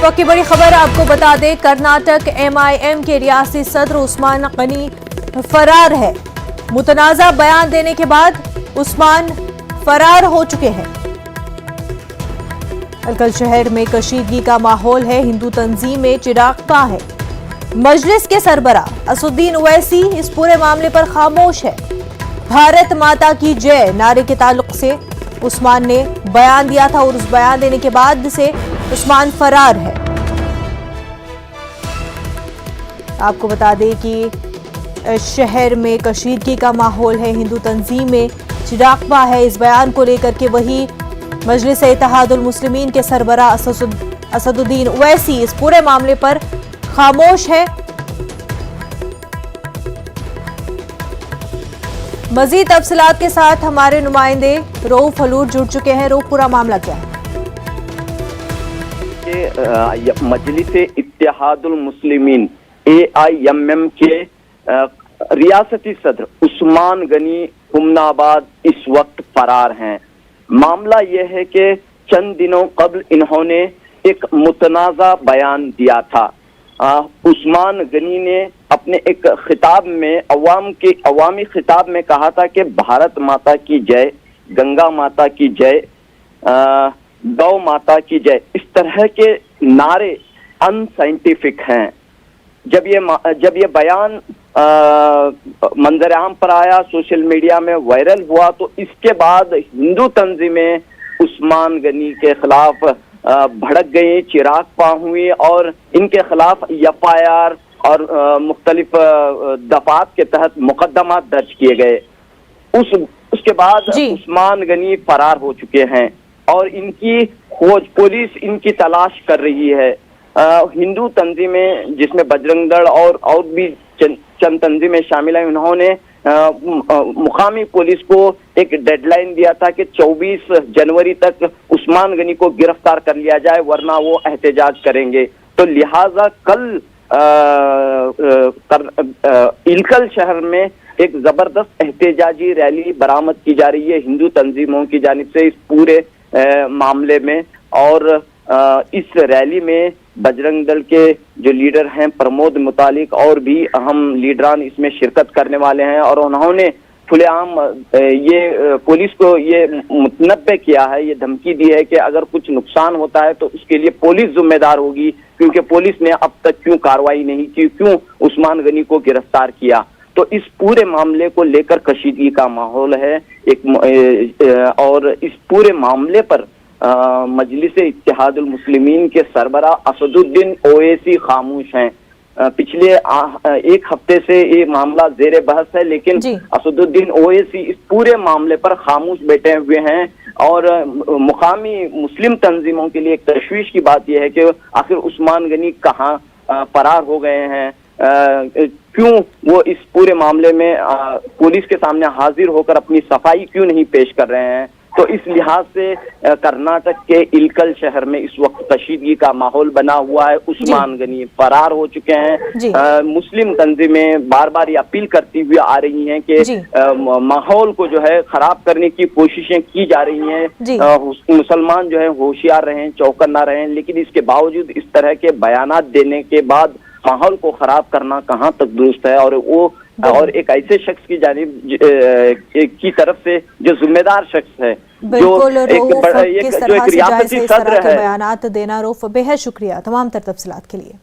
वक्त की बड़ी खबर आपको बता दें, कर्नाटक MIM के रियासी सदर उस्मान गनी फरार है। मुतनाज़ा बयान देने के बाद उस्मान फरार हो चुके हैं। अलकल शहर में कशीदगी का माहौल है। हिंदू तंजीम में चिरागपा है। मजलिस के सरबराह असदुद्दीन ओवैसी इस पूरे मामले पर खामोश है। भारत माता की जय नारे के ताल्लुक से उस्मान ने बयान दिया था और उस बयान देने के बाद से उस्मान फरार है। आपको बता दें कि शहर में कशीदगी का माहौल है। हिंदू तंजीम में चिरागपा है। इस बयान को लेकर के वही मजलिस इत्तेहादुल मुस्लिमीन के सरबराह असदुद्दीन ओवैसी इस पूरे मामले पर खामोश है। मजीद तफसीलात के साथ हमारे नुमाइंदे रऊफ हलूर जुड़ चुके हैं। रऊफ, पूरा मामला क्या है? मजलिस इत्तेहादुल मुस्लिमीन AIMM के रियासती सदर उस्मान गनी हुमनाबाद इस वक्त फरार हैं। मामला यह है कि चंद दिनों कबल इन्होंने एक मुतनाज़ा बयान दिया था। उस्मान गनी ने अपने एक खिताब में अवामी खिताब में कहा था कि भारत माता की जय, गंगा माता की जय, गौ माता की जय, इस तरह के नारे अनसाइंटिफिक हैं। जब ये बयान मंजर आम पर आया, सोशल मीडिया में वायरल हुआ, तो इसके बाद हिंदू तंजीमें उस्मान गनी के खिलाफ भड़क गई, चिरागपा हुई और इनके खिलाफ FIR और मुख्तलिफ दफात के तहत मुकदमा दर्ज किए गए। उसके बाद उस्मान गनी फरार हो चुके हैं और इनकी खोज पुलिस इनकी तलाश कर रही है। हिंदू तंजीमें जिसमें बजरंग दल और भी चंद तंजीमें शामिल हैं, उन्होंने मुकामी पुलिस को एक डेडलाइन दिया था कि 24 जनवरी तक उस्मान गनी को गिरफ्तार कर लिया जाए, वरना वो एहतजाज करेंगे। तो लिहाजा कल इलकल शहर में एक जबरदस्त एहतजाजी रैली बरामद की जा रही है हिंदू तंजीमों की जानिब से इस पूरे मामले में। और इस रैली में बजरंग दल के जो लीडर हैं प्रमोद मुतालिक और भी अहम लीडरान इसमें शिरकत करने वाले हैं और उन्होंने खुलेआम ये पुलिस को ये मुतनब्बे किया है, ये धमकी दी है कि अगर कुछ नुकसान होता है तो उसके लिए पुलिस जिम्मेदार होगी, क्योंकि पुलिस ने अब तक क्यों कार्रवाई नहीं की, क्यों उस्मान गनी को गिरफ्तार किया। तो इस पूरे मामले को लेकर कशीदगी का माहौल है और इस पूरे मामले पर मजलिस इत्तेहादुल मुस्लिमीन के सरबराह असदुद्दीन ओवैसी खामोश हैं। पिछले एक हफ्ते से ये मामला जेरे बहस है, लेकिन असदुद्दीन ओवैसी इस पूरे मामले पर खामोश बैठे हुए हैं। और मुकामी मुस्लिम तंजीमों के लिए एक तशवीश की बात यह है कि आखिर उस्मान गनी कहाँ फरार हो गए हैं, क्यों वो इस पूरे मामले में पुलिस के सामने हाजिर होकर अपनी सफाई क्यों नहीं पेश कर रहे हैं। तो इस लिहाज से कर्नाटक के इलकल शहर में इस वक्त कशीदगी का माहौल बना हुआ है। उस्मान गनी फरार हो चुके हैं। मुस्लिम तंजीमें बार बार ये अपील करती हुई आ रही हैं कि माहौल को जो है खराब करने की कोशिशें की जा रही हैं। मुसलमान जो है होशियार रहें, चौकन्ना रहें, लेकिन इसके बावजूद इस तरह के बयानात देने के बाद माहौल को खराब करना कहाँ तक दुरुस्त है। और एक ऐसे शख्स की जानिब की तरफ से जो जिम्मेदार शख्स है, जो एक रियासती सदर है, बयानात देना। रऊफ, बेहद शुक्रिया तमाम तर तफसीलात के लिए।